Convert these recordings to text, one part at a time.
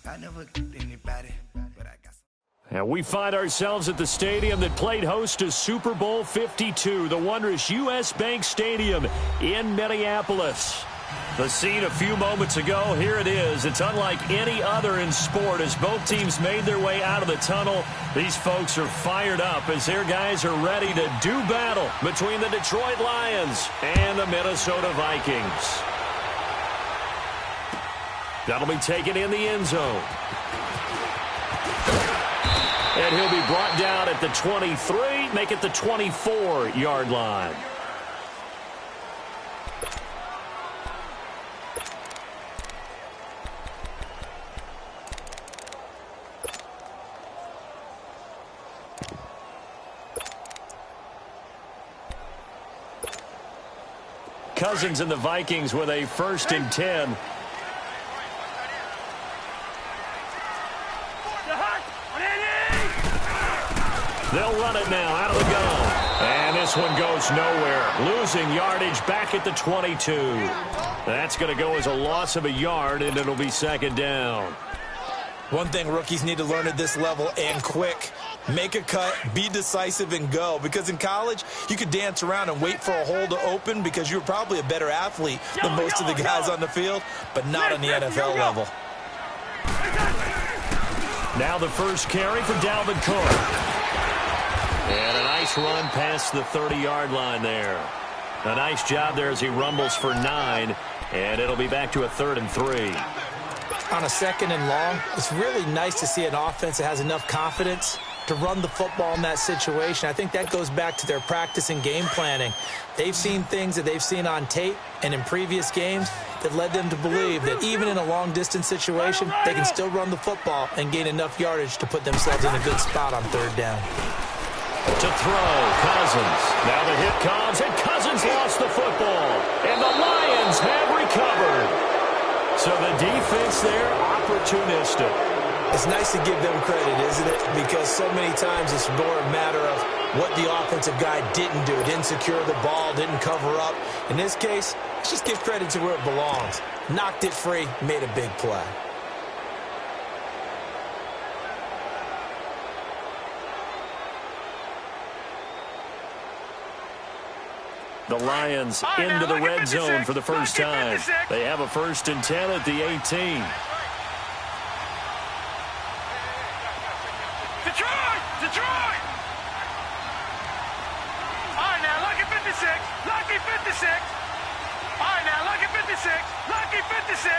I never anybody, but I got some. And we find ourselves at the stadium that played host to Super Bowl 52, the wondrous U.S. Bank Stadium in Minneapolis. The scene a few moments ago, here it is. It's unlike any other in sport as both teams made their way out of the tunnel. These folks are fired up as their guys are ready to do battle between the Detroit Lions and the Minnesota Vikings. That'll be taken in the end zone. And he'll be brought down at the 23, make it the 24-yard line. Cousins and the Vikings with a 1st and 10. They'll run it now out of the gun. And this one goes nowhere. Losing yardage back at the 22. That's going to go as a loss of a yard, and it'll be 2nd down. One thing rookies need to learn at this level, and quick. Make a cut, be decisive, and go. Because in college, you could dance around and wait for a hole to open because you're probably a better athlete than most of the guys on the field, but not on the NFL level. Now the first carry for Dalvin Cook. And a nice run past the 30-yard line there. A nice job there as he rumbles for 9, and it'll be back to a 3rd and 3. On a 2nd and long, it's really nice to see an offense that has enough confidence to run the football in that situation. I think that goes back to their practice and game planning. They've seen things that they've seen on tape and in previous games that led them to believe that even in a long-distance situation, they can still run the football and gain enough yardage to put themselves in a good spot on 3rd down. To throw, Cousins. Now the hit comes, and Cousins lost the football. And the Lions have recovered. So the defense there, opportunistic. It's nice to give them credit, isn't it? Because so many times it's more a matter of what the offensive guy didn't do. Didn't secure the ball, didn't cover up. In this case, let's just give credit to where it belongs. Knocked it free, made a big play. The Lions into the red zone for the first time. They have a 1st and 10 at the 18. Detroit! All right, now, lucky 56. Lucky 56. All right, now, lucky 56. Lucky 56.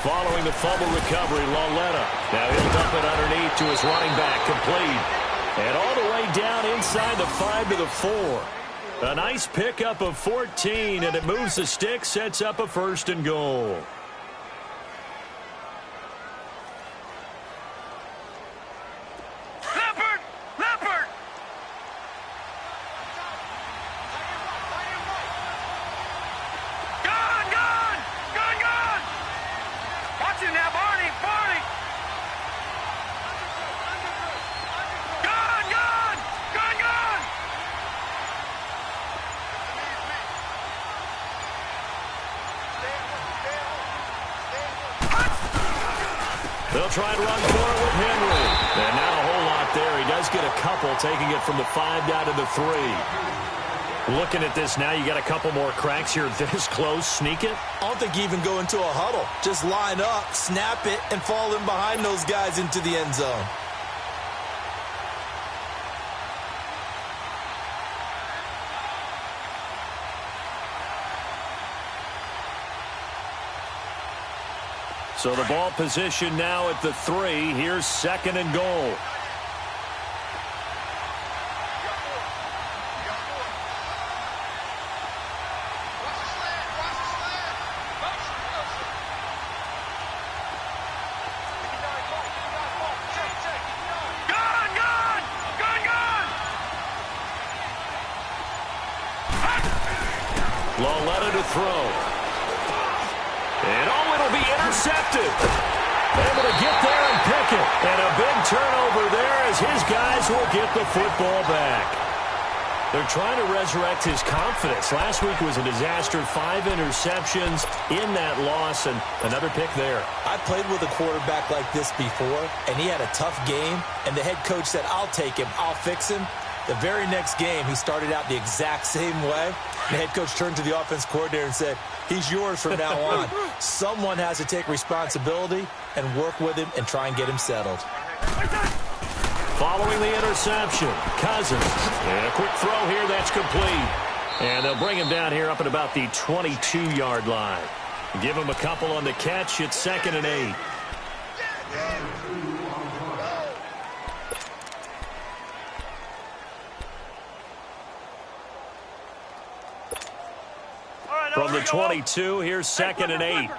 Following the fumble recovery, Lauletta. Now he'll dump it underneath to his running back, complete. And all the way down inside the 5 to the 4. A nice pickup of 14, and it moves the stick, sets up a 1st and goal. Leopard! Gone! Watch it now, Barney! Gone! They'll try and run for it with Henry. And not a whole lot there. He does get a couple, taking it from the 5 down to the 3. Looking at this now, you got a couple more cracks here this close. Sneak it? I don't think you even go into a huddle. Just line up, snap it, and fall in behind those guys into the end zone. So the ball position now at the 3. Here's 2nd and goal. Lauletta to throw. And it'll be intercepted. Able to get there and pick it. And a big turnover there as his guys will get the football back. They're trying to resurrect his confidence. Last week was a disaster. 5 interceptions in that loss, and another pick there. I played with a quarterback like this before, and he had a tough game, and the head coach said, I'll take him, I'll fix him. The very next game, he started out the exact same way. The head coach turned to the offense coordinator and said, he's yours from now on. Someone has to take responsibility and work with him and try and get him settled. Following the interception, Cousins. And a quick throw here, that's complete. And they'll bring him down here up at about the 22-yard line. Give him a couple on the catch. It's 2nd and 8. From the 22, here's 2nd and 8.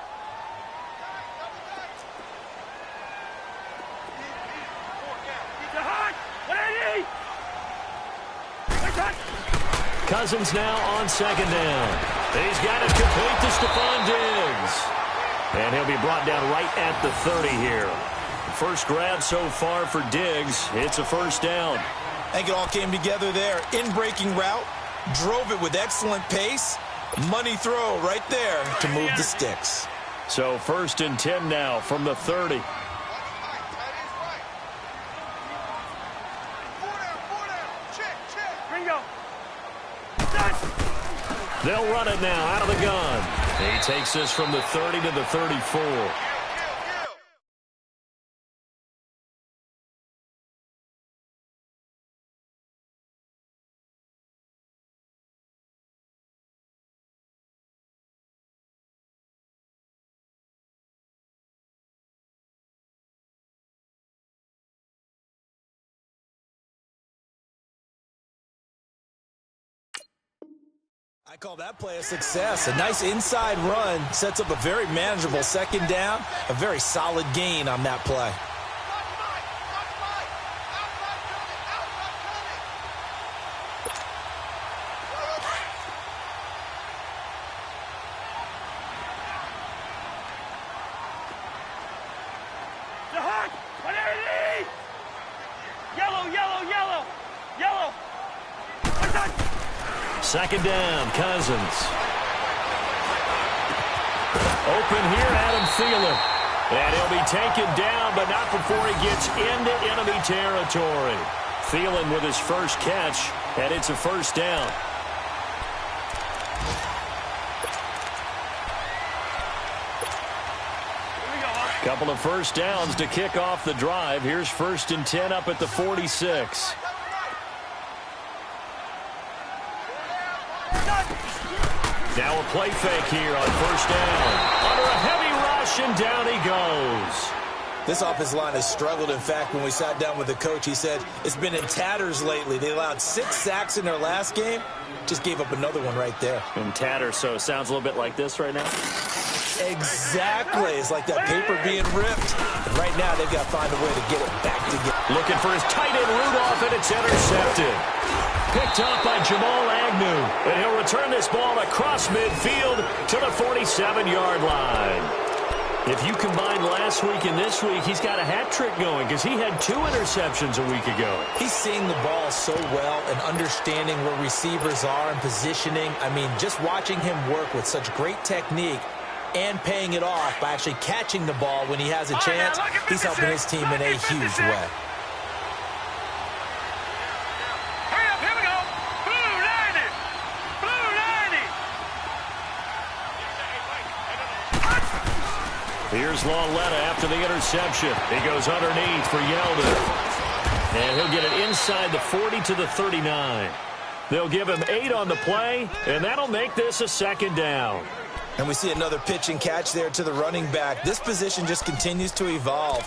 Cousins now on 2nd down. He's got it complete to Stephon Diggs. And he'll be brought down right at the 30 here. First grab so far for Diggs. It's a first down. I think it all came together there. In-breaking route, drove it with excellent pace. Money throw right there to move the sticks. So 1st and 10 now from the 30. They'll run it now out of the gun. He takes this from the 30 to the 34. I call that play a success. A nice inside run sets up a very manageable 2nd down. A very solid gain on that play. Second down, Cousins. Open here, Adam Thielen. And he'll be taken down, but not before he gets into enemy territory. Thielen with his first catch, and it's a first down. Couple of first downs to kick off the drive. Here's 1st and 10 up at the 46. Now a play fake here on 1st down. Under a heavy rush, and down he goes. This offensive line has struggled. In fact, when we sat down with the coach, he said it's been in tatters lately. They allowed 6 sacks in their last game. Just gave up another one right there. In tatters, so it sounds a little bit like this right now? Exactly. It's like that paper being ripped. And right now, they've got to find a way to get it back together. Looking for his tight end Rudolph, and it's intercepted. Picked off by Jamal Agnew. And he'll return this ball across midfield to the 47-yard line. If you combine last week and this week, he's got a hat trick going because he had 2 interceptions a week ago. He's seeing the ball so well and understanding where receivers are and positioning. I mean, just watching him work with such great technique and paying it off by actually catching the ball when he has a chance, he's helping his team in a huge way. Here's Lauletta after the interception. He goes underneath for Yeldon. And he'll get it inside the 40 to the 39. They'll give him 8 on the play, and that'll make this a 2nd down. And we see another pitch and catch there to the running back. This position just continues to evolve.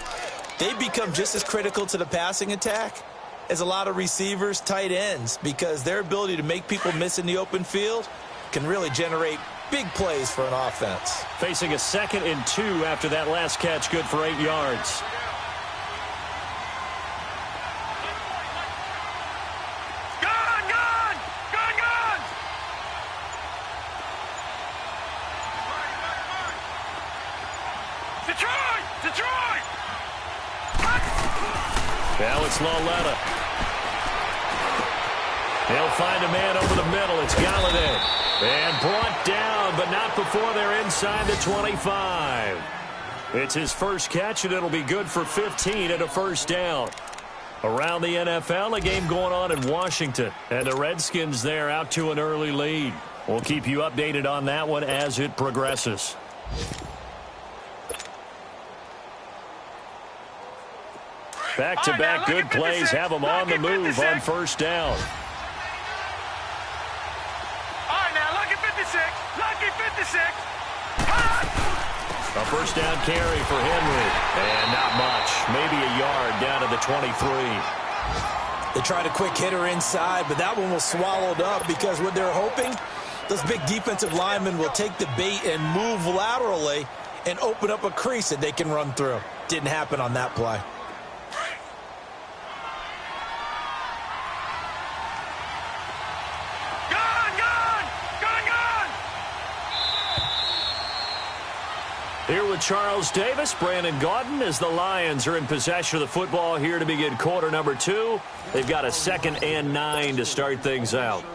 They become just as critical to the passing attack as a lot of receivers, tight ends, because their ability to make people miss in the open field can really generate big plays for an offense. Facing a 2nd and 2 after that last catch, good for 8 yards. Detroit! Now it's Lauletta. They'll find a man over the middle. It's Galladay. And brought down, but not before they're inside the 25. It's his first catch, and it'll be good for 15 and a first down. Around the NFL, a game going on in Washington. And the Redskins there out to an early lead. We'll keep you updated on that one as it progresses. Back-to-back good plays have them on the move on first down. A first down carry for Henry. And not much. Maybe a yard down to the 23. They tried a quick hitter inside, but that one was swallowed up because what they're hoping, those big defensive linemen will take the bait and move laterally and open up a crease that they can run through. Didn't happen on that play. Here with Charles Davis, Brandon Gaudin, as the Lions are in possession of the football here to begin quarter number 2. They've got a 2nd and 9 to start things out.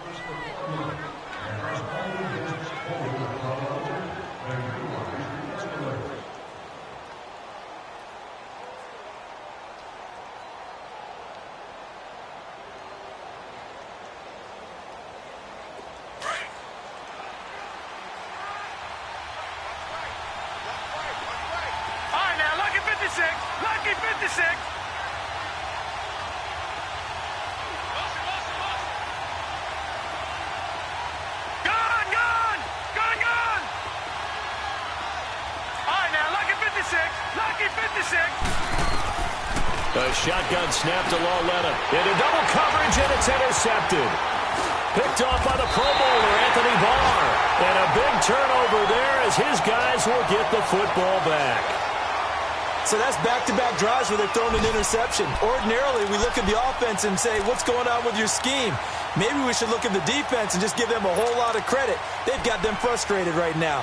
A shotgun snap to Lauletta. Into double coverage, and it's intercepted. Picked off by the Pro Bowler, Anthony Barr. And a big turnover there as his guys will get the football back. So that's back-to-back drives where they've thrown an interception. Ordinarily, we look at the offense and say, what's going on with your scheme? Maybe we should look at the defense and just give them a whole lot of credit. They've got them frustrated right now.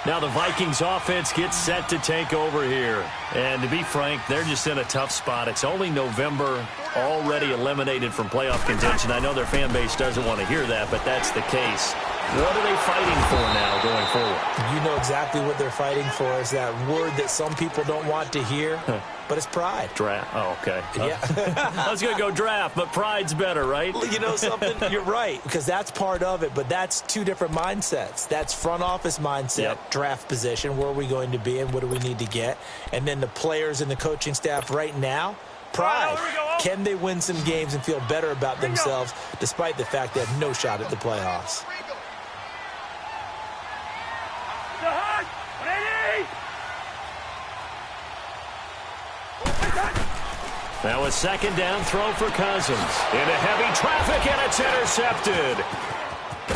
Now the Vikings offense gets set to take over here. And to be frank, they're just in a tough spot. It's only November, already eliminated from playoff contention. I know their fan base doesn't want to hear that, but that's the case. What are they fighting for now going forward? You know exactly what they're fighting for is that word that some people don't want to hear, but it's pride. Draft. Oh, okay. Yeah. I was going to go draft, but pride's better, right? You know something? You're right, because that's part of it, but that's two different mindsets. That's front office mindset, draft position, where are we going to be and what do we need to get? And then the players and the coaching staff right now, pride. Can they win some games and feel better about themselves despite the fact they have no shot at the playoffs? Now a second down throw for Cousins. Into heavy traffic, and it's intercepted.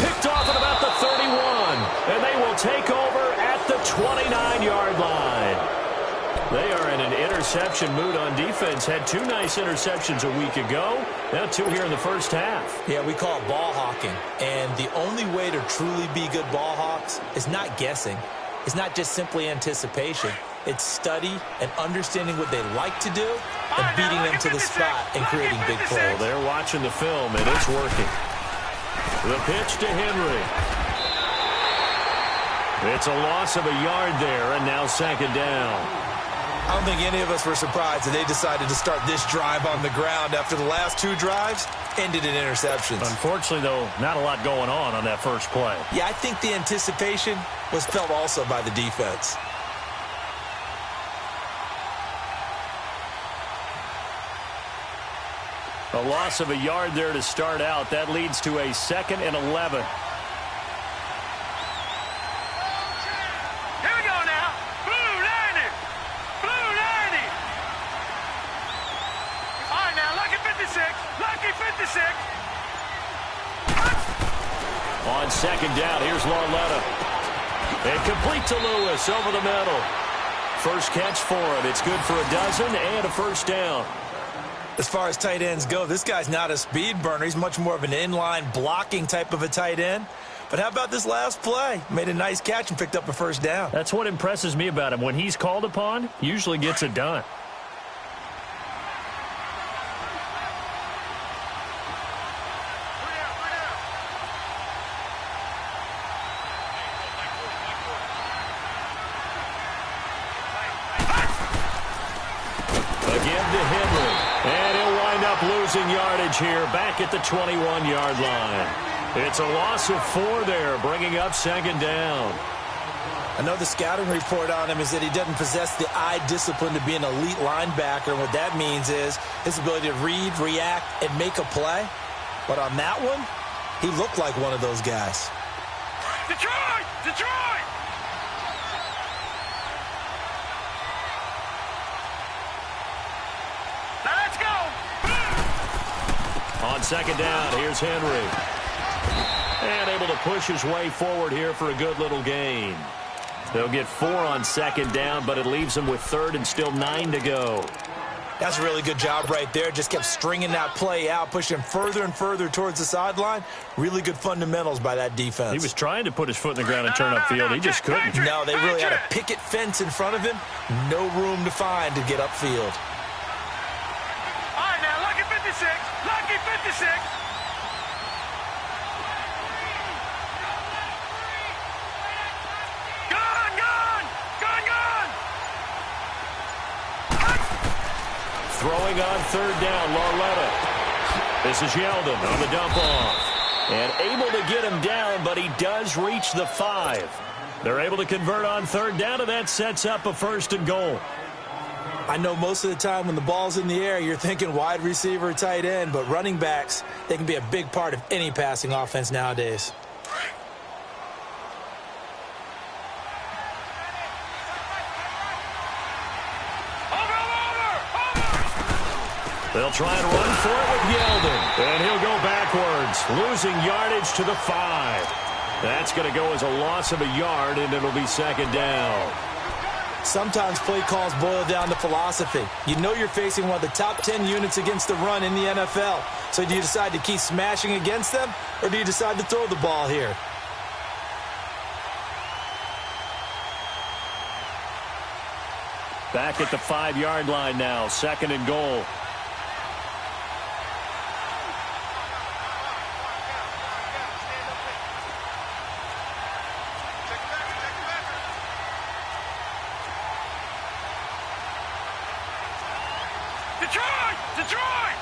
Picked off at about the 31. And they will take over at the 29-yard line. They are in an interception mood on defense. Had 2 nice interceptions a week ago. Now 2 here in the first half. Yeah, we call it ball hawking. And the only way to truly be good ball hawks is not guessing. It's not just simply anticipation. It's study and understanding what they like to do and beating them to the spot and creating big plays. Well, they're watching the film, and it's working. The pitch to Henry. It's a loss of a yard there, and now 2nd down. I don't think any of us were surprised that they decided to start this drive on the ground after the last 2 drives ended in interceptions. Unfortunately, though, not a lot going on that first play. Yeah, I think the anticipation was felt also by the defense. A loss of a yard there to start out. That leads to a 2nd and 11. Here we go now. Blue 90. Blue 90. All right, now, lucky 56. Lucky 56. On 2nd down, here's Lauletta. And complete to Lewis over the middle. First catch for him. It's good for a dozen and a first down. As far as tight ends go, this guy's not a speed burner. He's much more of an inline blocking type of a tight end. But how about this last play? Made a nice catch and picked up a first down. That's what impresses me about him. When he's called upon, usually gets it done. losing yardage here, back at the 21-yard line. It's a loss of 4 there, bringing up second down. I know the scouting report on him is that he doesn't possess the eye discipline to be an elite linebacker. And what that means is his ability to read, react, and make a play. But on that one, he looked like one of those guys. Detroit! Detroit! Now let's go! On second down, here's Henry. And able to push his way forward here for a good little gain. They'll get 4 on second down, but it leaves them with 3rd and still 9 to go. That's a really good job right there. Just kept stringing that play out, pushing him further and further towards the sideline. Really good fundamentals by that defense. He was trying to put his foot in the ground and turn upfield. He just couldn't. No, they really had a picket fence in front of him. No room to find to get upfield. All right, now, lucky 56. Lucky 56. Throwing on 3rd down, Lauletta. This is Yeldon on the dump off. And able to get him down, but he does reach the 5. They're able to convert on 3rd down, and that sets up a 1st and goal. I know most of the time when the ball's in the air, you're thinking wide receiver, tight end, but running backs, they can be a big part of any passing offense nowadays. They'll try and run for it with Yeldon. And he'll go backwards, losing yardage to the 5. That's going to go as a loss of a yard, and it'll be second down. Sometimes play calls boil down to philosophy. You know you're facing one of the top 10 units against the run in the NFL. So do you decide to keep smashing against them, or do you decide to throw the ball here? Back at the 5-yard line now, 2nd and goal. Detroit! Detroit!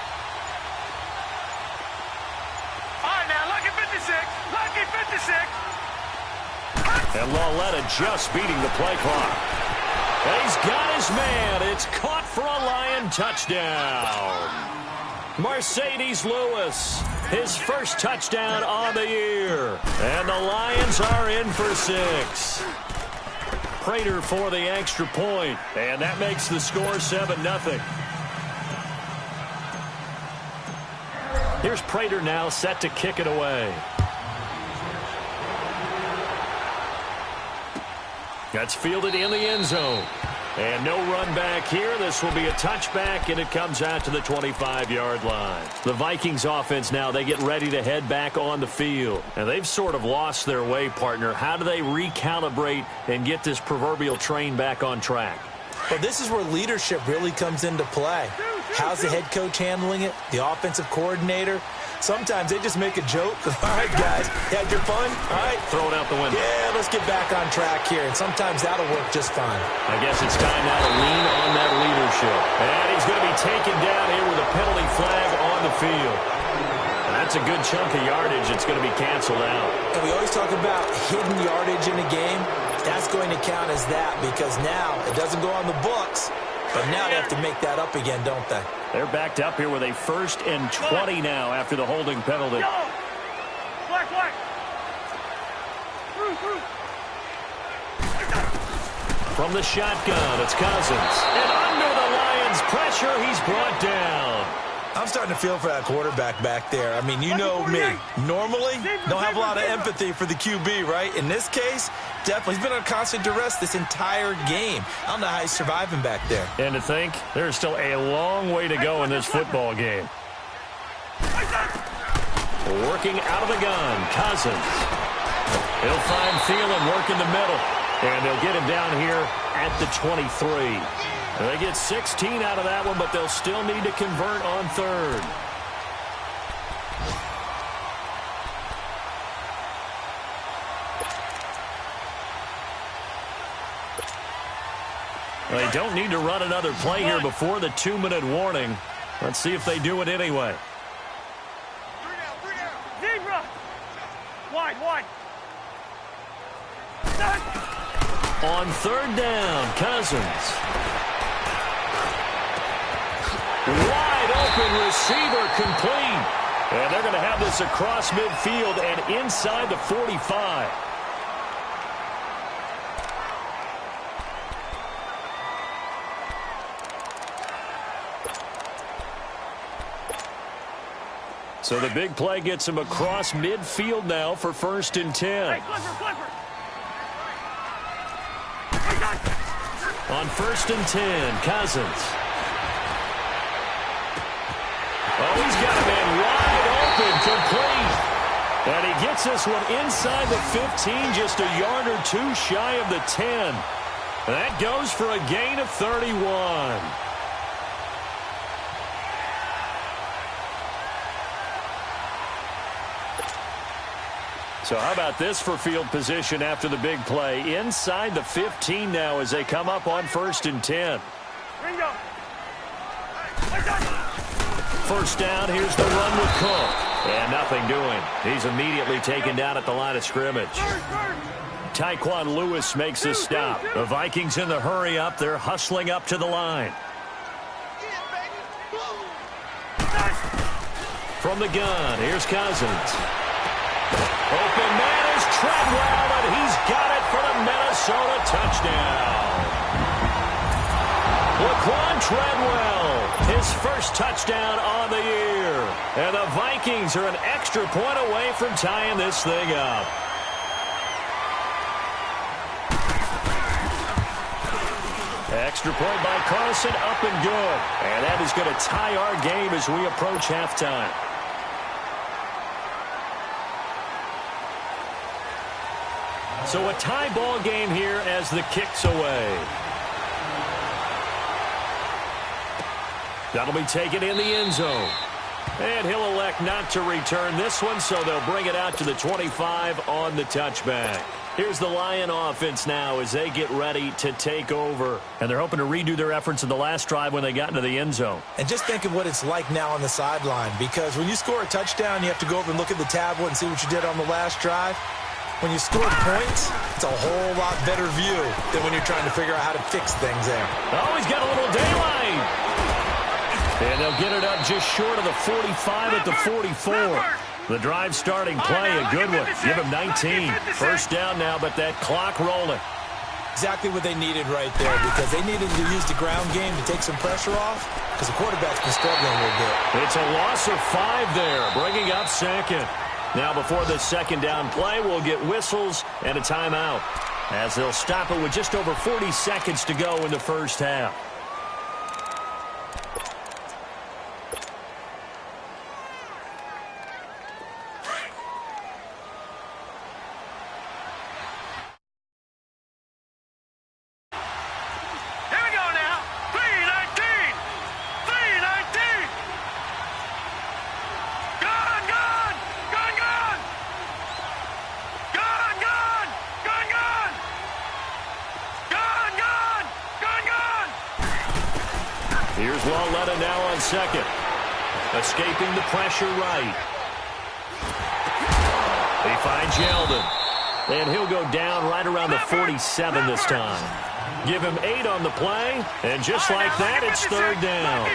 All right, now, lucky 56. Lucky 56. And Lauletta just beating the play clock. And he's got his man. It's caught for a Lion touchdown. Mercedes Lewis, his first touchdown on the year. And the Lions are in for 6. Prater for the extra point. And that makes the score 7-0. Here's Prater now set to kick it away. That's fielded in the end zone. And no run back here. This will be a touchback, and it comes out to the 25-yard line. The Vikings offense now, they get ready to head back on the field. And they've sort of lost their way, partner. How do they recalibrate and get this proverbial train back on track? Well, this is where leadership really comes into play. How's the head coach handling it? The offensive coordinator? Sometimes they just make a joke. All right, guys, had your fun? All right. Throw it out the window. Yeah, let's get back on track here. And sometimes that'll work just fine. I guess it's time now to lean on that leadership. And he's going to be taken down here with a penalty flag on the field. And that's a good chunk of yardage. It's going to be canceled out. And we always talk about hidden yardage in a game. That's going to count as that because now it doesn't go on the books. But now they have to make that up again, don't they? They're backed up here with a 1st and 20 now after the holding penalty. Flag. From the shotgun, it's Cousins. And under the Lions' pressure, he's brought down. I'm starting to feel for that quarterback back there. I mean, you know me. Normally, don't have a lot of empathy for the QB, right? In this case, definitely. He's been under constant duress this entire game. I don't know how he's surviving back there. And to think, there's still a long way to go in this football game. Working out of the gun, Cousins. He'll find Thielen, work in the middle. And they'll get him down here at the 23. And they get 16 out of that one, but they'll still need to convert on 3rd. They don't need to run another play here before the 2-minute warning. Let's see if they do it anyway. Zebra! Wide. On third down, Cousins. Wide open receiver complete. And they're going to have this across midfield and inside the 45. So the big play gets him across midfield now for 1st and 10. Hey, Clipper. On 1st and 10, Cousins. Oh, he's got a man wide open, complete. And he gets this one inside the 15, just a yard or two shy of the 10. That goes for a gain of 31. So how about this for field position after the big play? Inside the 15 now as they come up on 1st and 10. Bingo. 1st down, here's the run with Cook. And nothing doing. He's immediately taken down at the line of scrimmage. Tyquan Lewis makes the stop. The Vikings in the hurry up. They're hustling up to the line. From the gun, here's Cousins. Open man is Treadwell, and he's got it for the Minnesota touchdown. Laquan Treadwell, his first touchdown on the year. And the Vikings are an extra point away from tying this thing up. Extra point by Carson, up and good. And that is going to tie our game as we approach halftime. So a tie ball game here as the kick's away. That'll be taken in the end zone. And he'll elect not to return this one, so they'll bring it out to the 25 on the touchback. Here's the Lion offense now as they get ready to take over. And they're hoping to redo their efforts in the last drive when they got into the end zone. And just think of what it's like now on the sideline, because when you score a touchdown, you have to go over and look at the tablet and see what you did on the last drive. When you score points, it's a whole lot better view than when you're trying to figure out how to fix things there. Oh, he's got a little daylight. And they'll get it up just short of the 45 at the 44. The drive starting play, a good one. Give him 19. 1st down now, but that clock rolling. Exactly what they needed right there, because they needed to use the ground game to take some pressure off, because the quarterback's been struggling a little bit. It's a loss of 5 there, bringing up 2nd. Now before the 2nd down play, we'll get whistles and a timeout, as they'll stop it with just over 40 seconds to go in the 1st half. Here's Lawletta now on 2nd. Escaping the pressure right. He finds Yeldon. And he'll go down right around the 47 this time. Give him 8 on the play, and just like that, it's 3rd down.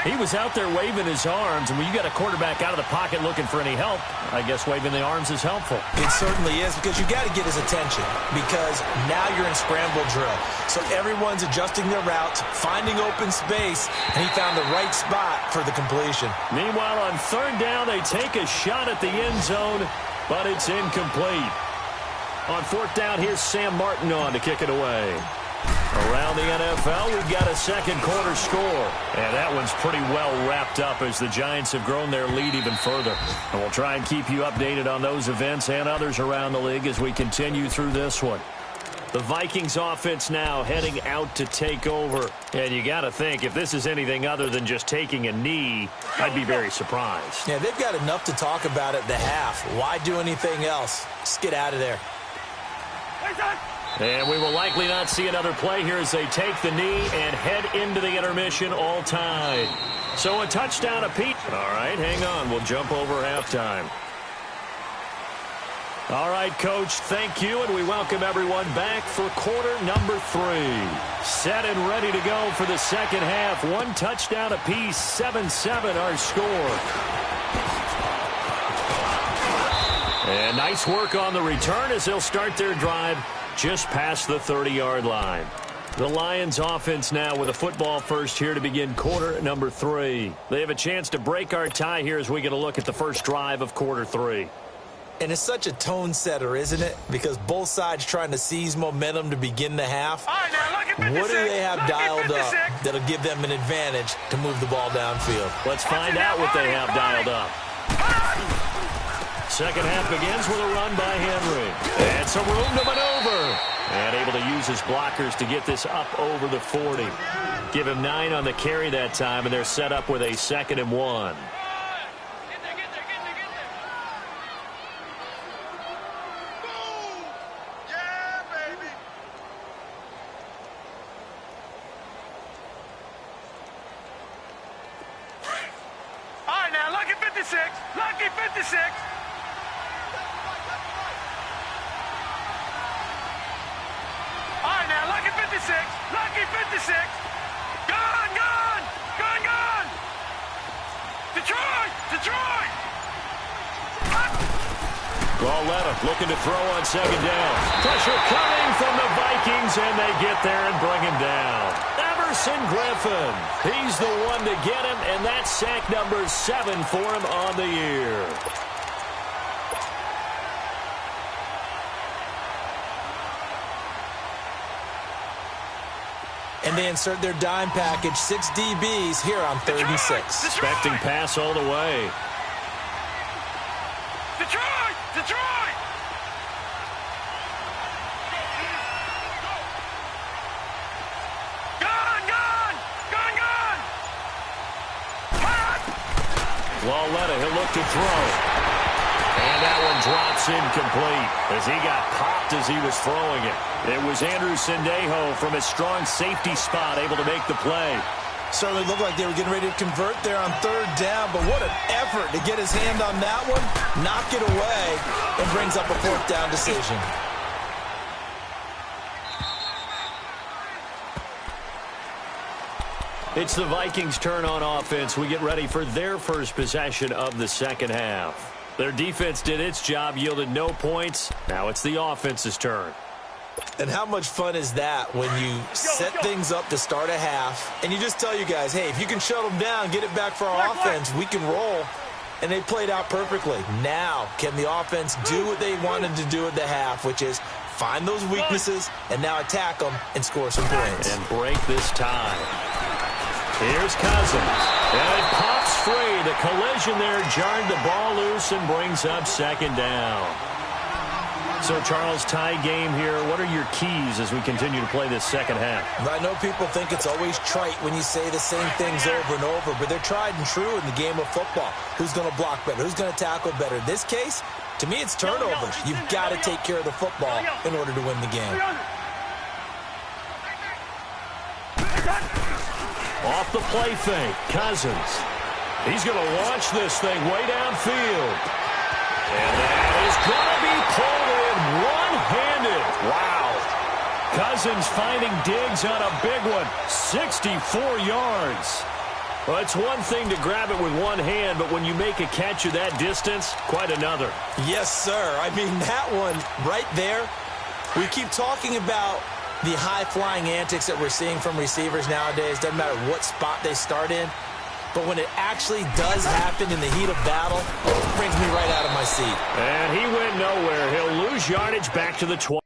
He was out there waving his arms, and when you got a quarterback out of the pocket looking for any help, I guess waving the arms is helpful. It certainly is, because you got to get his attention, because now you're in scramble drill. So everyone's adjusting their routes, finding open space, and he found the right spot for the completion. Meanwhile, on 3rd down, they take a shot at the end zone, but it's incomplete. On 4th down, here's Sam Martin on to kick it away. Around the NFL, we've got a 2nd quarter score. And that one's pretty well wrapped up as the Giants have grown their lead even further. And we'll try and keep you updated on those events and others around the league as we continue through this one. The Vikings offense now heading out to take over. And you got to think, if this is anything other than just taking a knee, I'd be very surprised. Yeah, they've got enough to talk about at the half. Why do anything else? Just get out of there. And we will likely not see another play here as they take the knee and head into the intermission all tied. So a touchdown apiece. All right, hang on. We'll jump over halftime. All right, Coach, thank you, and we welcome everyone back for quarter number 3. Set and ready to go for the second half. One touchdown apiece, 7-7 our score. And nice work on the return as they'll start their drive just past the 30-yard line. The Lions offense now with a football first here to begin quarter number 3. They have a chance to break our tie here as we get a look at the first drive of quarter 3. And it's such a tone setter, isn't it? Because both sides trying to seize momentum to begin the half. What do they have dialed up that'll give them an advantage to move the ball downfield? Let's find out what they have dialed up. Second half begins with a run by Henry. And some room to maneuver. And able to use his blockers to get this up over the 40. Give him 9 on the carry that time, and they're set up with a 2nd and 1. Lucky 56. All right, now, lucky 56. Lucky 56. Gone, gone. Gone, gone. Detroit. Detroit. Lauletti looking to throw on second down. Pressure coming from the Vikings, and they get there and bring him down. Everson Griffin. He's the one to get him, and that's sack number 7 for him on the year. And they insert their dime package, 6 DBs here on 3rd and 6. Expecting pass all the way. Detroit! Detroit! Gone! Gone! Gone! Gone! Lauletti, he'll look to throw. And that one drops incomplete as he got popped as he was throwing it. It was Andrew Sendejo from his strong safety spot able to make the play. Certainly looked like they were getting ready to convert there on 3rd down, but what an effort to get his hand on that one, knock it away, and brings up a 4th down decision. It's the Vikings' turn on offense. We get ready for their first possession of the second half. Their defense did its job, yielded no points. Now it's the offense's turn. And how much fun is that when you set things up to start a half, and you just tell you guys, hey, if you can shut them down, get it back for our offense, we can roll. And they played out perfectly. Now, can the offense do what they wanted to do at the half, which is find those weaknesses and now attack them and score some points. And break this tie. Here's Cousins. And it pops free. The collision there jarred the ball loose and brings up 2nd down. So, Charles, tie game here. What are your keys as we continue to play this second half? I know people think it's always trite when you say the same things over and over, but they're tried and true in the game of football. Who's going to block better? Who's going to tackle better? In this case, to me, it's turnovers. You've got to take care of the football in order to win the game. Off the play fake, Cousins. He's going to launch this thing way downfield. And that is going to be pulled in one-handed. Wow. Cousins finding Diggs on a big one, 64 yards. Well, it's one thing to grab it with one hand, but when you make a catch of that distance, quite another. Yes, sir. I mean, that one right there, we keep talking about the high-flying antics that we're seeing from receivers nowadays. Doesn't matter what spot they start in. But when it actually does happen in the heat of battle, it brings me right out of my seat. And he went nowhere. He'll lose yardage back to the 20.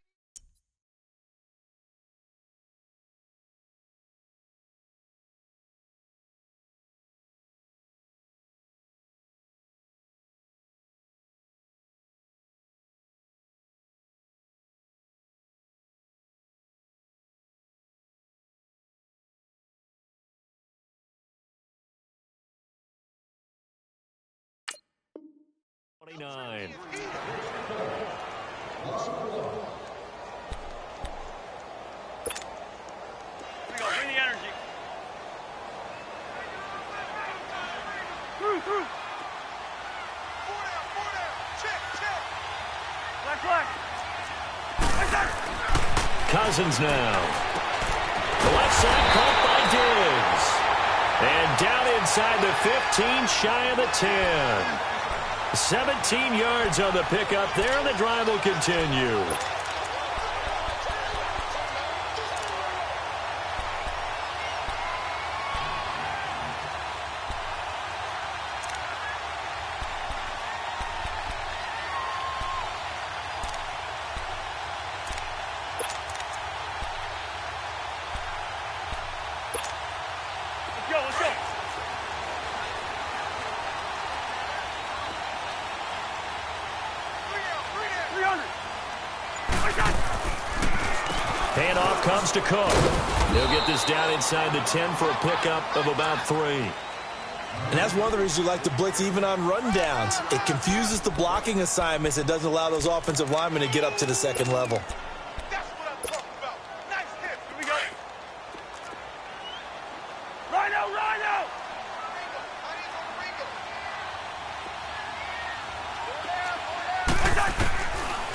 Nine. Bring the energy. through. Four down. Check. Left leg. Cousins now. The left side caught by Diggs. And down inside the 15, shy of the 10. 17 yards on the pickup there, and the drive will continue. Let's go. Handoff comes to Cook. He'll get this down inside the 10 for a pickup of about 3. And that's one of the reasons you like to blitz even on rundowns. It confuses the blocking assignments. It doesn't allow those offensive linemen to get up to the second level. That's what I'm talking about. Nice hit. Here we go. Rhino.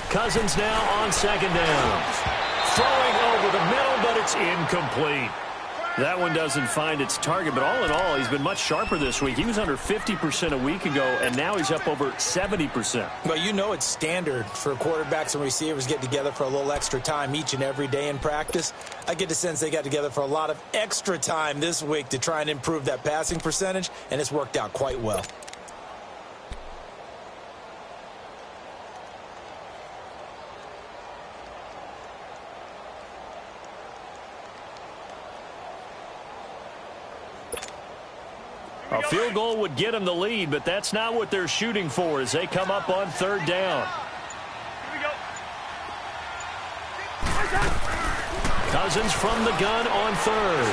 Cousins now on second down. Throwing over the middle, but it's incomplete. That one doesn't find its target, but all in all, he's been much sharper this week. He was under 50% a week ago, and now he's up over 70%. Well, you know it's standard for quarterbacks and receivers getting together for a little extra time each and every day in practice. I get the sense they got together for a lot of extra time this week to try and improve that passing percentage, and it's worked out quite well. A field goal would get them the lead, but that's not what they're shooting for as they come up on third down. Here we go. Cousins from the gun on third.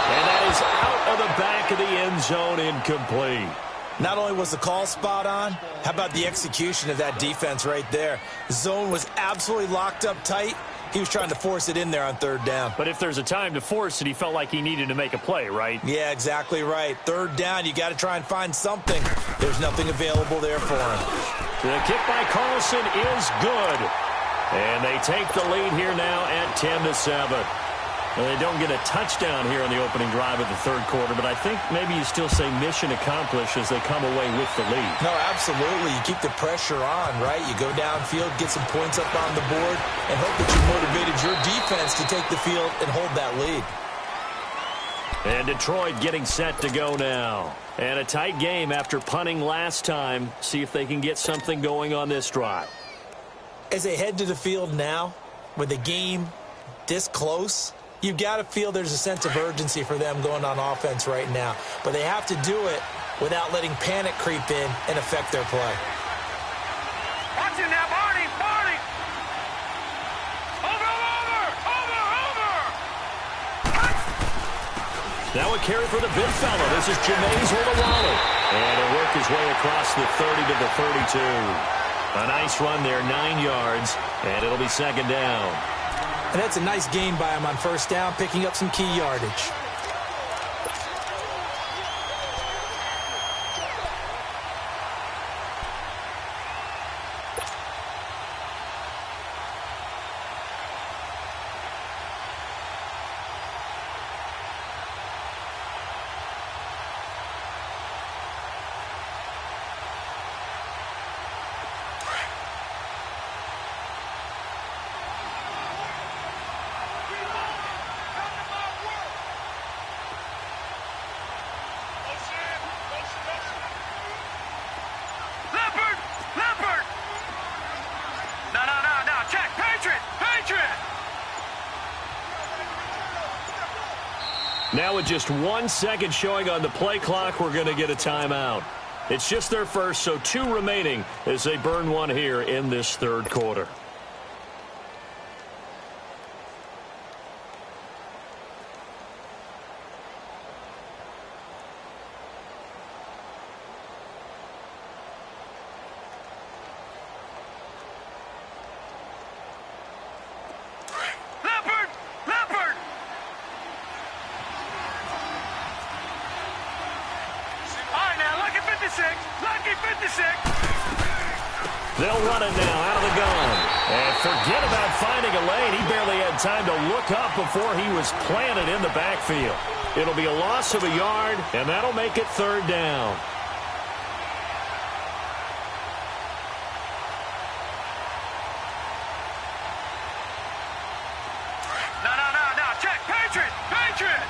And that is out of the back of the end zone, incomplete. Not only was the call spot on, how about the execution of that defense right there? The zone was absolutely locked up tight. He was trying to force it in there on third down. But if there's a time to force it, he felt like he needed to make a play, right? Yeah, exactly right. Third down, you got to try and find something. There's nothing available there for him. The kick by Carlson is good. And they take the lead here now at 10-7. Well, they don't get a touchdown here on the opening drive of the third quarter, but I think maybe you still say mission accomplished as they come away with the lead. No, absolutely. You keep the pressure on, right? You go downfield, get some points up on the board, and hope that you motivated your defense to take the field and hold that lead. And Detroit getting set to go now. And a tight game after punting last time. See if they can get something going on this drive. As they head to the field now, with the game this close, you've got to feel there's a sense of urgency for them going on offense right now. But they have to do it without letting panic creep in and affect their play. Watch it now, Barney. Over. Now a carry for the big fella. This is Jameis Olawale. And he'll work his way across the 30 to the 32. A nice run there, 9 yards, and it'll be second down. And that's a nice gain by him on first down, picking up some key yardage. Now with just 1 second showing on the play clock, we're going to get a timeout. It's just their first, so 2 remaining as they burn one here in this third quarter. 56. Lucky 56. They'll run it now out of the gun. And forget about finding a lane. He barely had time to look up before he was planted in the backfield. It'll be a loss of a yard, and that'll make it 3rd down. No. Check. Patriot. Patriot.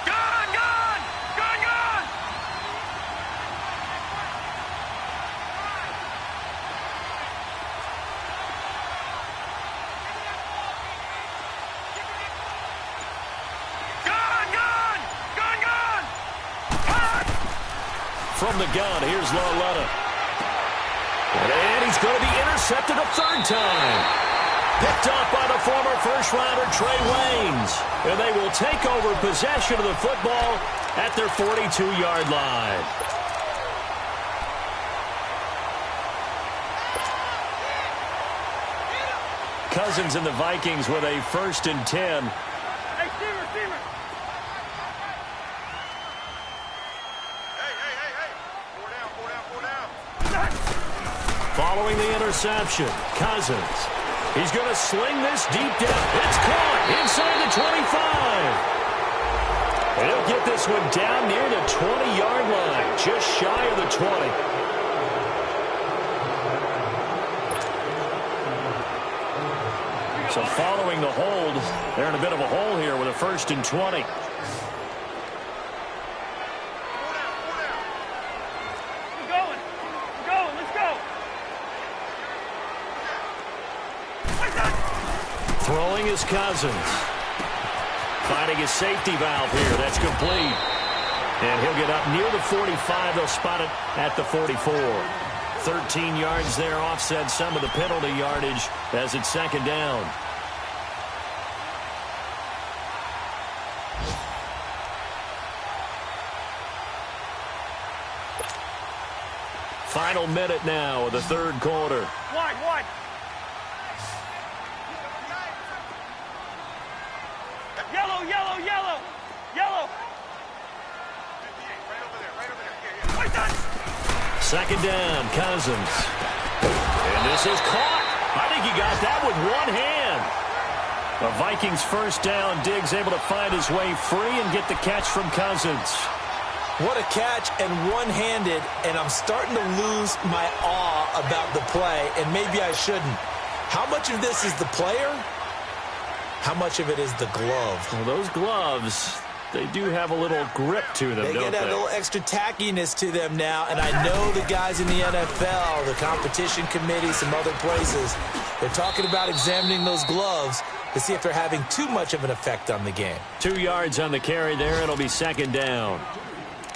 Gun. From the gun, here's slashyolineup. And he's going to be intercepted a 3rd time. Picked up by the former first-rounder Trey Waynes. And they will take over possession of the football at their 42-yard line. Cousins and the Vikings with a 1st and 10. Hey, Steamer. Following the interception, Cousins. He's going to sling this deep down. It's caught inside the 25. He'll get this one down near the 20-yard line, just shy of the 20. So following the hold, they're in a bit of a hole here with a 1st and 20. Throwing is Cousins. Finding his safety valve here. That's complete. And he'll get up near the 45. They'll spot it at the 44. 13 yards there, offset some of the penalty yardage as it's 2nd down. Final minute now of the 3rd quarter. Wide. Yellow. 2nd down, Cousins. And this is caught. I think he got that with one hand. The Vikings 1st down. Diggs able to find his way free and get the catch from Cousins. What a catch, and one-handed, and I'm starting to lose my awe about the play, and maybe I shouldn't. How much of this is the player? How much of it is the glove? Well, those gloves, they do have a little grip to them, They don't get a little extra tackiness to them now, and I know the guys in the NFL, the competition committee, some other places, they're talking about examining those gloves to see if they're having too much of an effect on the game. 2 yards on the carry there. It'll be 2nd down.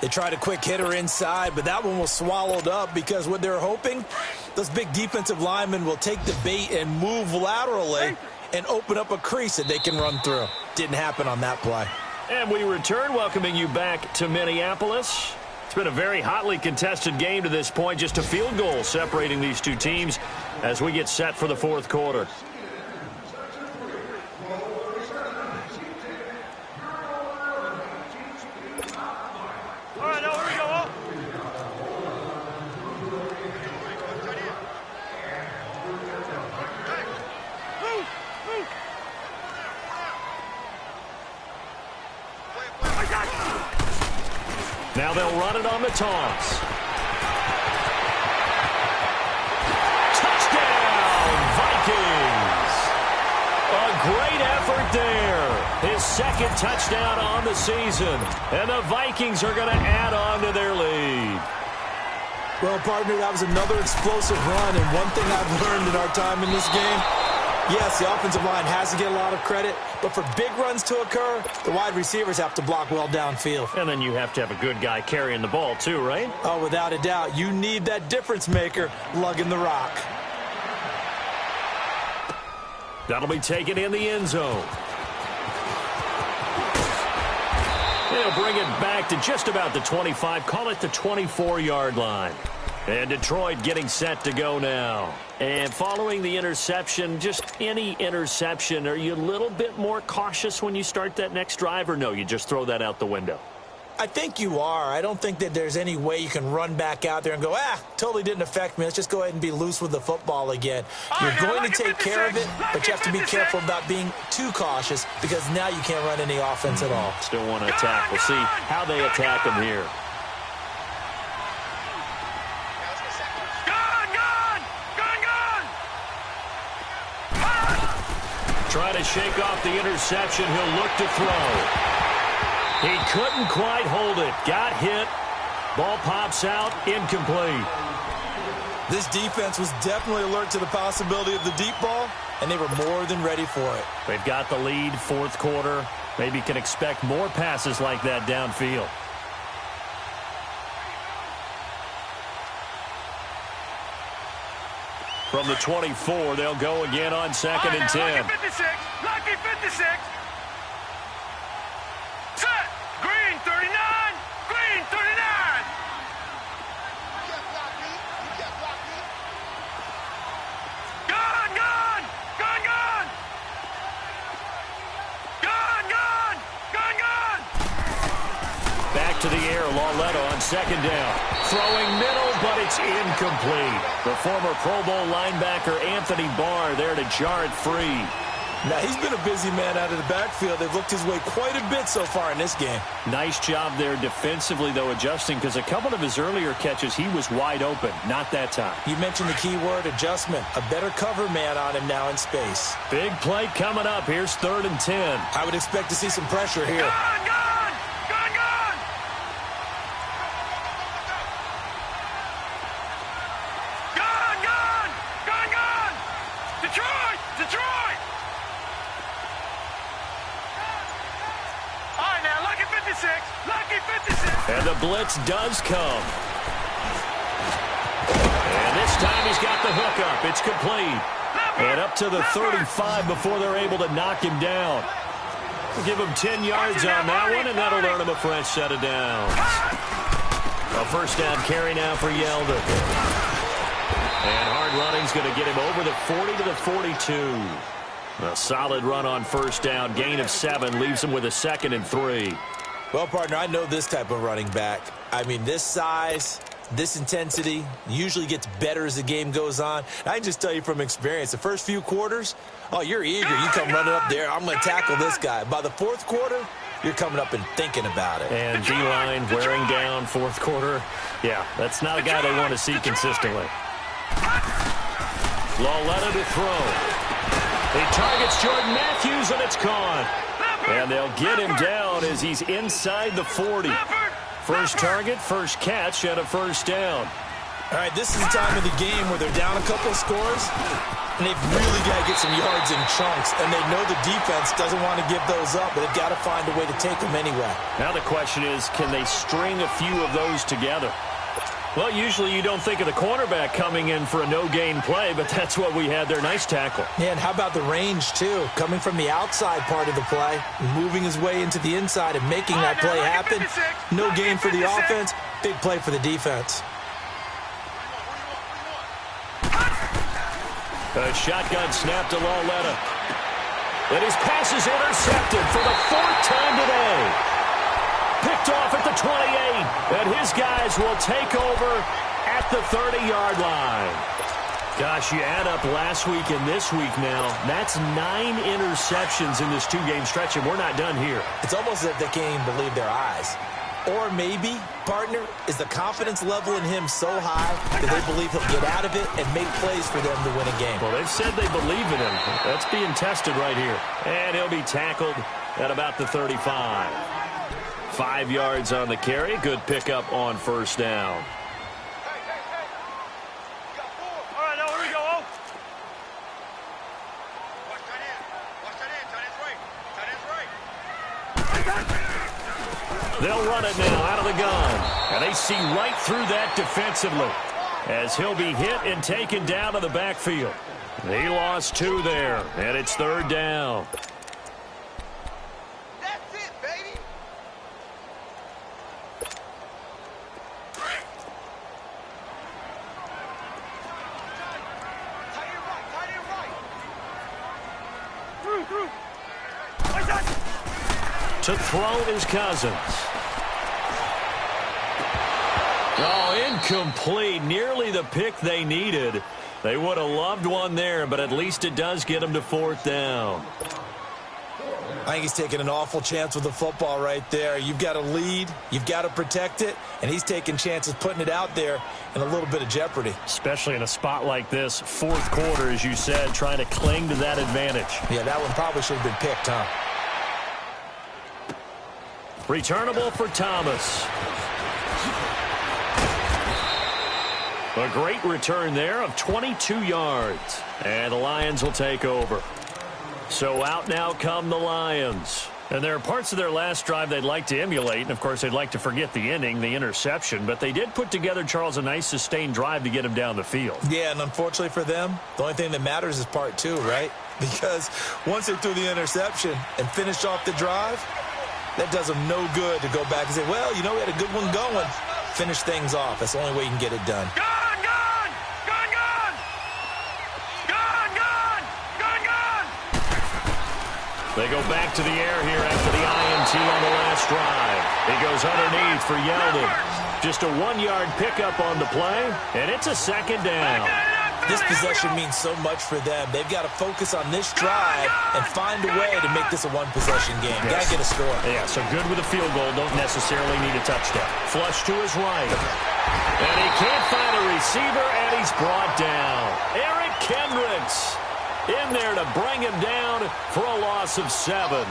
They tried a quick hitter inside, but that one was swallowed up because what they're hoping, those big defensive linemen will take the bait and move laterally and open up a crease that they can run through. Didn't happen on that play. And we return, welcoming you back to Minneapolis. It's been a very hotly contested game to this point. Just a field goal separating these two teams as we get set for the 4th quarter. All right, now here we go. Now they'll run it on the toss. Touchdown, Vikings! A great effort there. His 2nd touchdown on the season. And the Vikings are going to add on to their lead. Well, partner, that was another explosive run, and one thing I've learned in our time in this game, yes, the offensive line has to get a lot of credit, but for big runs to occur, the wide receivers have to block well downfield. And then you have to have a good guy carrying the ball too, right? Oh, without a doubt. You need that difference maker lugging the rock. That'll be taken in the end zone. They'll bring it back to just about the 25. Call it the 24-yard line. And Detroit getting set to go now. And following the interception, just any interception, are you a little bit more cautious when you start that next drive, or no, you just throw that out the window? I think you are. I don't think that there's any way you can run back out there and go, totally didn't affect me. Let's just go ahead and be loose with the football again. You're going to take care of it, but you have to be careful about being too cautious because now you can't run any offense at all. Still want to attack. We'll see how they attack him here. Trying to shake off the interception. He'll look to throw. He couldn't quite hold it. Got hit. Ball pops out. Incomplete. This defense was definitely alert to the possibility of the deep ball, and they were more than ready for it. They've got the lead, fourth quarter. Maybe can expect more passes like that downfield. From the 24, they'll go again on 2nd and 10. Lucky 56. Lucky 56. Set. Green 39. Green 39. Gun, gun. Gun, gun. Gun, gun. Gun, gun. Back to the air. Lauletta on 2nd down. Throwing middle, but it's incomplete. The former Pro Bowl linebacker Anthony Barr there to jar it free. Now, he's been a busy man out of the backfield. They've looked his way quite a bit so far in this game. Nice job there defensively, though, adjusting, because a couple of his earlier catches, he was wide open. Not that time. You mentioned the key word, adjustment. A better cover man on him now in space. Big play coming up. Here's 3rd and 10. I would expect to see some pressure here. Gun, gun. Gun, gun. Gun, gun. Gun, gun. Detroit. Detroit. All right, now, lucky 56. Lucky 56. And the blitz does come. And this time he's got the hookup. It's complete. And up to the 35 before they're able to knock him down. We'll give him 10 yards on that one, and that'll earn him a fresh set of downs. A first down carry now for Yeldon. And hard running's going to get him over the 40 to the 42. A solid run on first down. Gain of 7 leaves him with a 2nd and 3. Well, partner, I know this type of running back. I mean, this size, this intensity usually gets better as the game goes on. I can just tell you from experience, the first few quarters, oh, you're eager. You come running up there, I'm going to tackle this guy. By the 4th quarter, you're coming up and thinking about it. And D-line wearing down 4th quarter. Yeah, that's not a guy they want to see consistently. Lauletta to throw. He targets Jordan Matthews, and it's gone. And they'll get him down as he's inside the 40. First target, first catch, and a first down. All right, this is the time of the game where they're down a couple of scores, and they've really got to get some yards in chunks, and they know the defense doesn't want to give those up, but they've got to find a way to take them anyway. Now the question is, can they string a few of those together? Well, usually you don't think of the cornerback coming in for a no-gain play, but that's what we had there. Nice tackle. Yeah, and how about the range, too? Coming from the outside part of the play, moving his way into the inside and making that play happen. No gain for the offense, big play for the defense. A shotgun snap to Lauletta. And his pass is intercepted for the 4th time today. Picked off at the 28, and his guys will take over at the 30-yard line. Gosh, you add up last week and this week now, that's 9 interceptions in this 2-game stretch, and we're not done here. It's almost as if they can't even believe their eyes. Or maybe, partner, is the confidence level in him so high that they believe he'll get out of it and make plays for them to win a game. Well, they've said they believe in him. That's being tested right here. And he'll be tackled at about the 35. 5 yards on the carry. Good pickup on first down. All right, now here we go. They'll run it now out of the gun. And they see right through that defensively as he'll be hit and taken down to the backfield. He lost 2 there, and it's 3rd down. To throw is Cousins. Oh, incomplete. Nearly the pick they needed. They would have loved one there, but at least it does get them to 4th down. I think he's taking an awful chance with the football right there. You've got to lead, you've got to protect it, and he's taking chances putting it out there in a little bit of jeopardy. Especially in a spot like this, 4th quarter, as you said, trying to cling to that advantage. Yeah, that one probably should have been picked, huh? Returnable for Thomas. A great return there of 22 yards. And the Lions will take over. So out now come the Lions. And there are parts of their last drive they'd like to emulate. And, of course, they'd like to forget the inning, the interception. But they did put together, Charles, a nice sustained drive to get him down the field. Yeah, and unfortunately for them, the only thing that matters is part 2, right? Because once they threw the interception and finished off the drive, that does them no good to go back and say, well, you know, we had a good one going. Finish things off. That's the only way you can get it done. They go back to the air here after the INT on the last drive. He goes underneath for Yeldon. Just a 1-yard pickup on the play, and it's a 2nd down. This possession means so much for them. They've got to focus on this drive and find a way to make this a one-possession game. Got to get a score. Yeah, so good with a field goal. Don't necessarily need a touchdown. Flush to his right. And he can't find a receiver, and he's brought down. Eric Kendricks in there to bring him down for a loss of 7.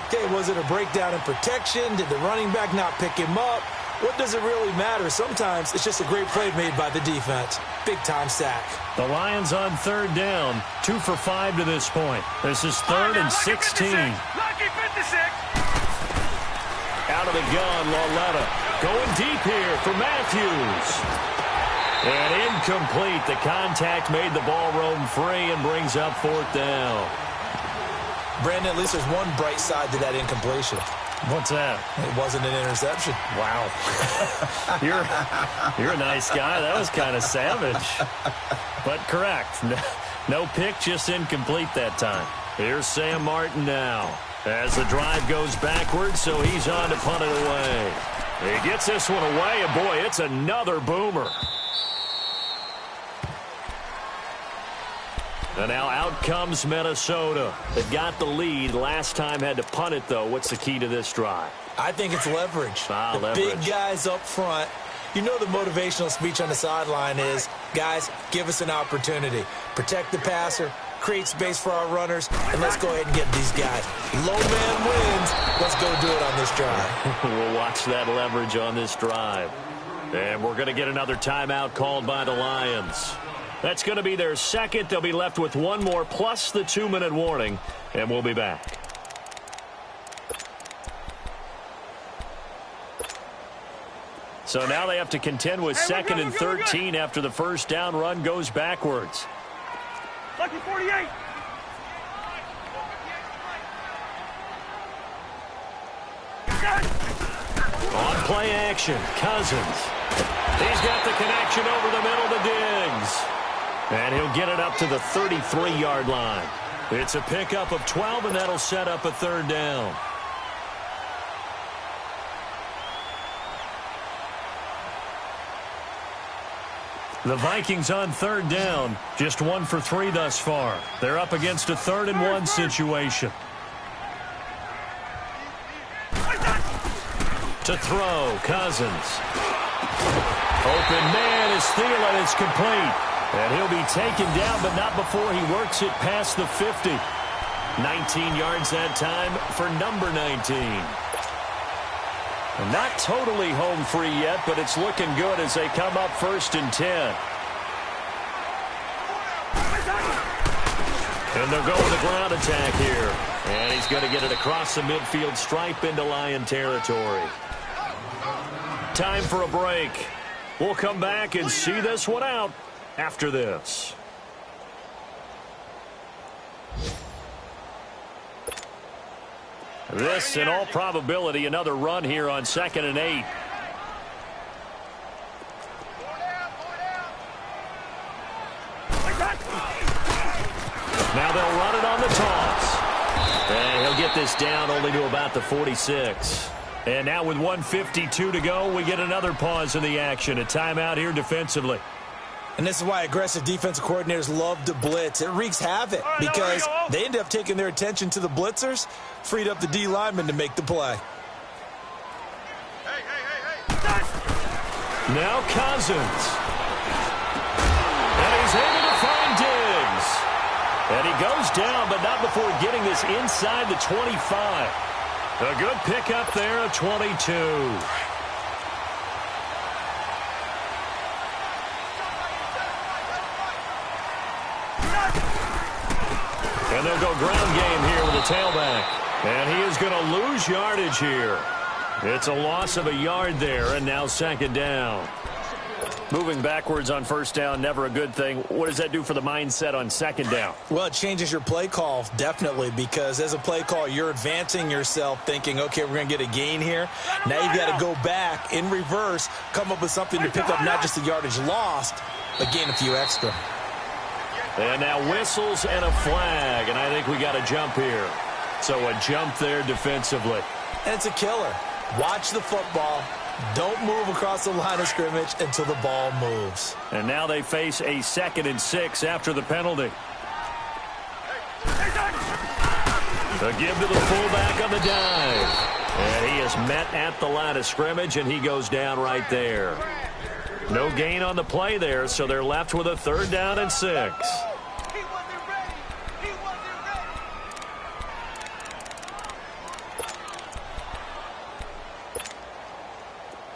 Okay, was it a breakdown in protection? Did the running back not pick him up? What does it really matter? Sometimes it's just a great play made by the defense. Big-time sack. The Lions on 3rd down. 2 for 5 to this point. This is 3rd and 16. Out of the gun, Lauletta. Going deep here for Matthews. And incomplete. The contact made the ball roam free and brings up 4th down. Brandon, at least there's one bright side to that incompletion. What's that? It wasn't an interception. Wow. You're a nice guy. That was kind of savage. But correct. No pick, just incomplete that time. Here's Sam Martin now. As the drive goes backwards, so he's on to punt it away. He gets this one away, and boy, it's another boomer. And now out comes Minnesota. They've got the lead. Last time had to punt it, though. What's the key to this drive? I think it's leverage. The big guys up front. You know the motivational speech on the sideline is, guys, give us an opportunity. Protect the passer, create space for our runners, and let's go ahead and get these guys. Low man wins. Let's go do it on this drive. We'll watch that leverage on this drive. And we're going to get another timeout called by the Lions. That's going to be their 2nd. They'll be left with 1 more plus the 2-minute warning, and we'll be back. So now they have to contend with 2nd and 13 after the first down run goes backwards. Lucky 48. On play action, Cousins. He's got the connection over the middle to Diggs. And he'll get it up to the 33-yard line. It's a pickup of 12, and that'll set up a 3rd down. The Vikings on 3rd down, just 1 for 3 thus far. They're up against a 3rd and 1 situation. To throw, Cousins. Open man is Thielen. It's complete. And he'll be taken down, but not before he works it past the 50. 19 yards that time for number 19. Not totally home free yet, but it's looking good as they come up 1st and 10. And they'll go with a ground attack here. And he's going to get it across the midfield stripe into Lion territory. Time for a break. We'll come back and see this one out after this. This, in all probability, another run here on 2nd and 8. Now they'll run it on the toss. And he'll get this down only to about the 46. And now with 1:52 to go, we get another pause in the action. A timeout here defensively. And this is why aggressive defensive coordinators love to blitz. It wreaks havoc because they end up taking their attention to the blitzers, freed up the D lineman to make the play. Now Cousins. And he's able to find Diggs. And he goes down, but not before getting this inside the 25. A good pickup there of 22. And they'll go ground game here with the tailback. And he is going to lose yardage here. It's a loss of a yard there, and now second down. Moving backwards on first down, never a good thing. What does that do for the mindset on second down? Well, it changes your play call, definitely, because as a play call, you're advancing yourself thinking, okay, we're going to get a gain here. Now you've got to go back in reverse, come up with something to pick up not just the yardage lost, but gain a few extra. And now whistles and a flag, and I think we got a jump here. So a jump there defensively. And it's a killer. Watch the football. Don't move across the line of scrimmage until the ball moves. And now they face a 2nd and 6 after the penalty. A give to the fullback on the dive. And he is met at the line of scrimmage, and he goes down right there. No gain on the play there, so they're left with a 3rd down and 6.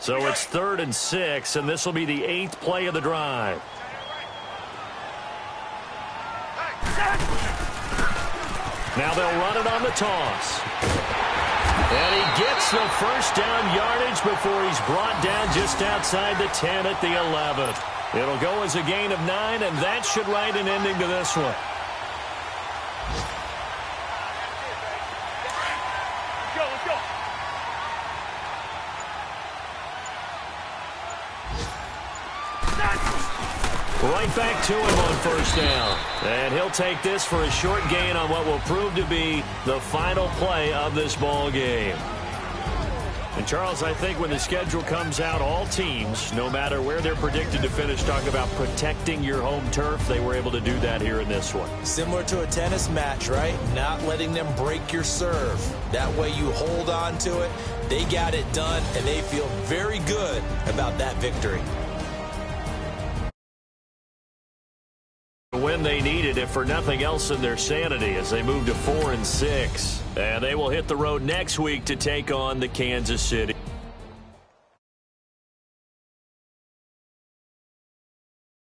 So it's 3rd and 6, and this will be the 8th play of the drive. Now they'll run it on the toss. And he gets the first down yardage before he's brought down just outside the 10 at the 11. It'll go as a gain of 9, and that should write an ending to this one. Right back to him on first down. And he'll take this for a short gain on what will prove to be the final play of this ball game. And, Charles, I think when the schedule comes out, all teams, no matter where they're predicted to finish, talk about protecting your home turf. They were able to do that here in this one. Similar to a tennis match, right? Not letting them break your serve. That way you hold on to it. They got it done, and they feel very good about that victory. When they needed it, for nothing else in their sanity, as they move to 4 and 6. And they will hit the road next week to take on the Kansas City.